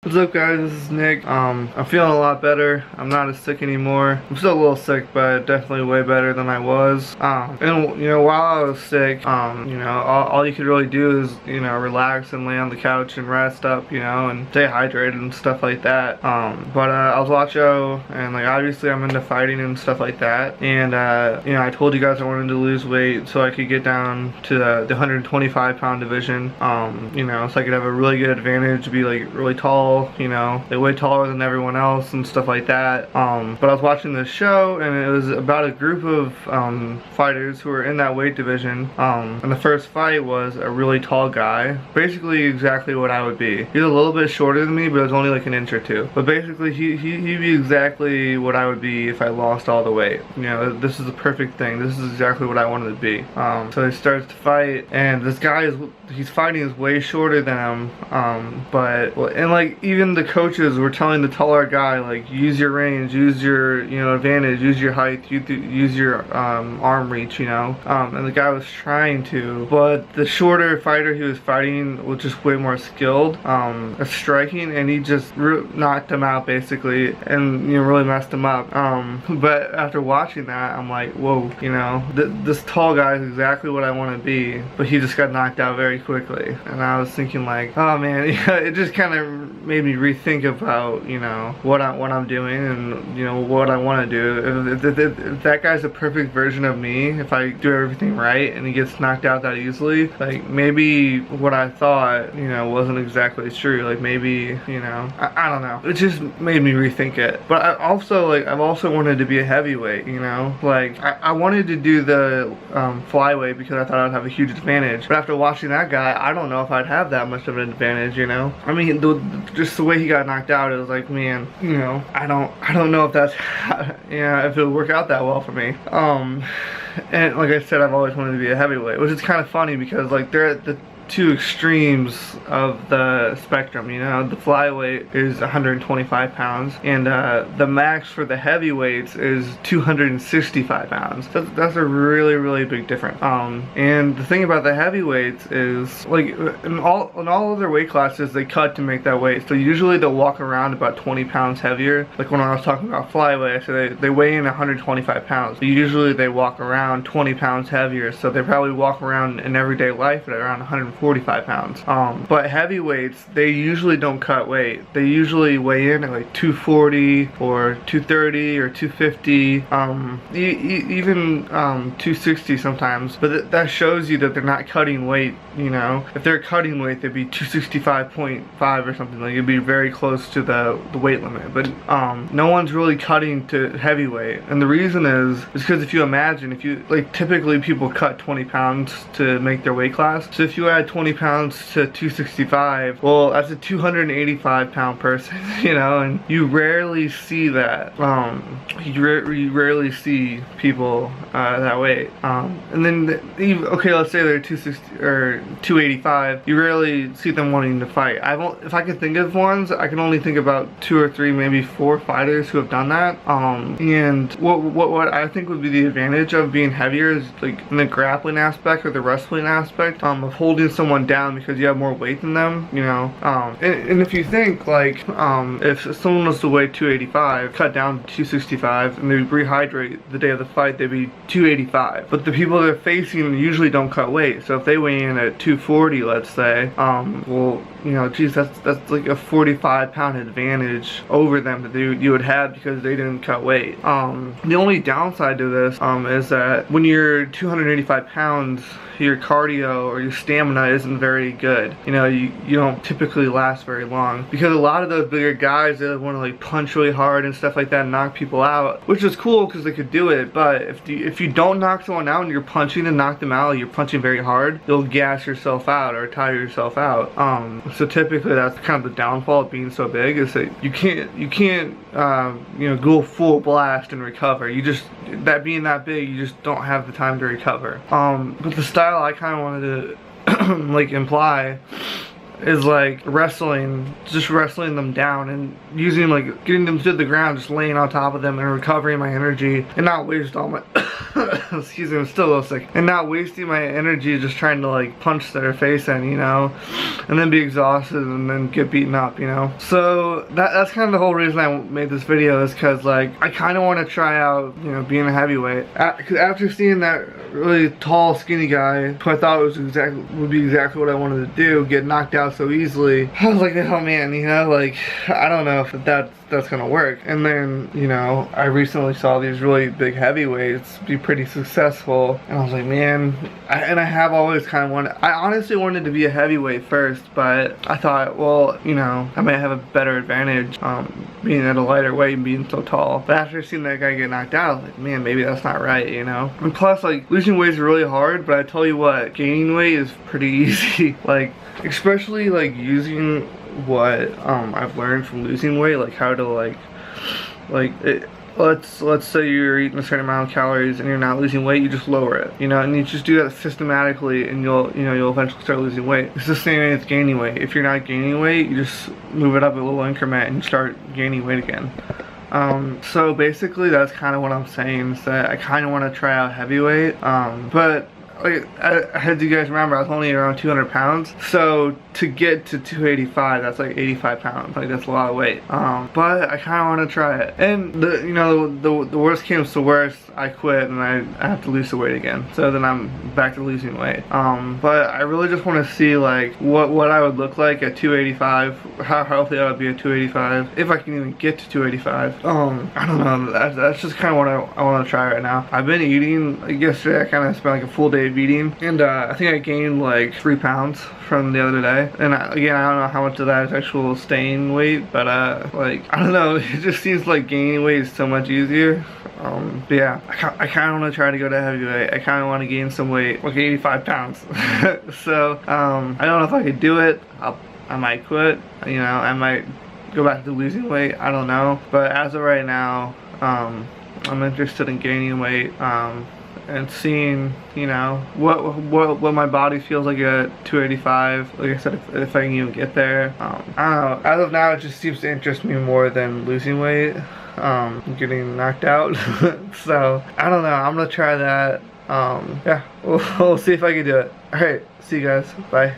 What's up, guys? This is Nick. I'm feeling a lot better. I'm not as sick anymore. I'm still a little sick, but definitely way better than I was. And while I was sick, all you could really do is, relax and lay on the couch and rest up, and stay hydrated and stuff like that. But I was watching, and obviously I'm into fighting and stuff like that. And I told you guys I wanted to lose weight so I could get down to the 125-pound division. So I could have a really good advantage, be really tall. They way taller than everyone else and stuff like that. But I was watching this show, and it was about a group of fighters who were in that weight division. And the first fight was a really tall guy, basically exactly what I would be. He's a little bit shorter than me, but it was only like an inch or two. But basically, he'd be exactly what I would be if I lost all the weight. This is the perfect thing. This is exactly what I wanted to be. So he starts to fight, and this guy he's fighting is way shorter than him. Even the coaches were telling the taller guy, use your range, use your, advantage, use your height, use your arm reach, and the guy was trying to, but the shorter fighter he was fighting was just way more skilled at striking, and he just knocked him out basically, and really messed him up. But after watching that, I'm like, whoa, this tall guy is exactly what I want to be, but he just got knocked out very quickly. And I was thinking oh man, it just kind of made me rethink about what I'm doing and what I want to do. If that guy's a perfect version of me, if I do everything right and he gets knocked out that easily, maybe what I thought wasn't exactly true. Maybe I don't know, it just made me rethink it. But I've also wanted to be a heavyweight. I wanted to do the flyweight because I thought I'd have a huge advantage, but after watching that guy, I don't know if I'd have that much of an advantage. I mean, just the way he got knocked out, it was like, man, I don't know if that's if it would work out that well for me. And like I said, I've always wanted to be a heavyweight, which is kind of funny because they're at the two extremes of the spectrum. The flyweight is 125 pounds, and the max for the heavyweights is 265 pounds. That's a really big difference. And the thing about the heavyweights is, in all other weight classes, they cut to make that weight. So usually they'll walk around about 20 pounds heavier. Like when I was talking about flyweight, I said they weigh in 125 pounds. But usually they walk around 20 pounds heavier. So they probably walk around in everyday life at around 145 pounds. But heavyweights, they usually don't cut weight. They usually weigh in at 240 or 230 or 250, even 260 sometimes. But that shows you that they're not cutting weight. If they're cutting weight, they'd be 265.5 or something. It'd be very close to the weight limit. But no one's really cutting to heavyweight, and the reason is because if you imagine, typically people cut 20 pounds to make their weight class. So if you add 20 pounds to 265, well, that's a 285 pound person, and you rarely see that. You rarely see people that weight. And then let's say they're 260 or 285, you rarely see them wanting to fight. If I could think of ones, I can only think about 2 or 3, maybe 4 fighters who have done that. And what I think would be the advantage of being heavier is in the grappling aspect or the wrestling aspect, of holding someone down because you have more weight than them. And if you think if someone was to weigh 285, cut down to 265, and they rehydrate the day of the fight, they'd be 285. But the people they're facing usually don't cut weight. So if they weigh in at 240, let's say, geez, that's like a 45 pound advantage over them that you would have because they didn't cut weight. The only downside to this is that when you're 285 pounds, your cardio or your stamina isn't very good. You don't typically last very long because a lot of those bigger guys, they want to punch really hard and stuff like that and knock people out, which is cool because they could do it. But if you don't knock someone out and you're punching to knock them out, you're punching very hard, you'll gas yourself out or tire yourself out. So typically that's kind of the downfall of being so big, is that you can't go full blast and recover. Being that big, you just don't have the time to recover. But the style I kind of wanted to imply is wrestling, just wrestling them down and using getting them to the ground, just laying on top of them and recovering my energy and not waste all my excuse me, I'm still a little sick, and not wasting my energy just trying to like punch their face in, you know, and then be exhausted and then get beaten up, you know. So that's kind of the whole reason I made this video, is because like I kind of want to try out, you know, being a heavyweight. Because after seeing that really tall, skinny guy, who I thought would be exactly what I wanted to do, get knocked out so easily, I was like, oh man, you know, like I don't know if that's gonna work. And then, you know, I recently saw these really big heavyweights be pretty successful, and I was like, man, I have always kind of wanted, I honestly wanted to be a heavyweight first, but I thought, well, you know, I might have a better advantage being at a lighter weight and being so tall. But after seeing that guy get knocked out, I was like, man, maybe that's not right, you know. And plus, like, losing weight is really hard, but I tell you what, gaining weight is pretty easy. Like, especially like using what I've learned from losing weight, like how to let's say you're eating a certain amount of calories and you're not losing weight, you just lower it, you know, and you just do that systematically, and you'll eventually start losing weight. It's the same way with gaining weight. If you're not gaining weight, you just move it up a little increment and you start gaining weight again. So basically that's kind of what I'm saying, is that I kind of want to try out heavyweight, but like, as you guys remember, I was only around 200 pounds, so to get to 285, that's like 85 pounds, like that's a lot of weight. But I kind of want to try it, and the worst comes to worst, I quit and I have to lose the weight again, so then I'm back to losing weight. But I really just want to see like what I would look like at 285, how healthy I would be at 285, if I can even get to 285. I don't know, that's just kind of what I want to try right now. I've been eating, like yesterday I kind of spent like a full day eating, and I think I gained like 3 pounds from the other day, and again, I don't know how much of that is actual staying weight, but like, I don't know, it just seems like gaining weight is so much easier. But yeah, I kind of want to try to go to heavyweight. I kind of want to gain some weight, like 85 pounds. So I don't know if I could do it. I might quit, you know, I might go back to losing weight, I don't know, but as of right now, I'm interested in gaining weight, and seeing, you know, what my body feels like at 285. Like I said, if I can even get there. I don't know. As of now, it just seems to interest me more than losing weight, getting knocked out. So I don't know. I'm gonna try that. Yeah, we'll see if I can do it. All right, see you guys. Bye.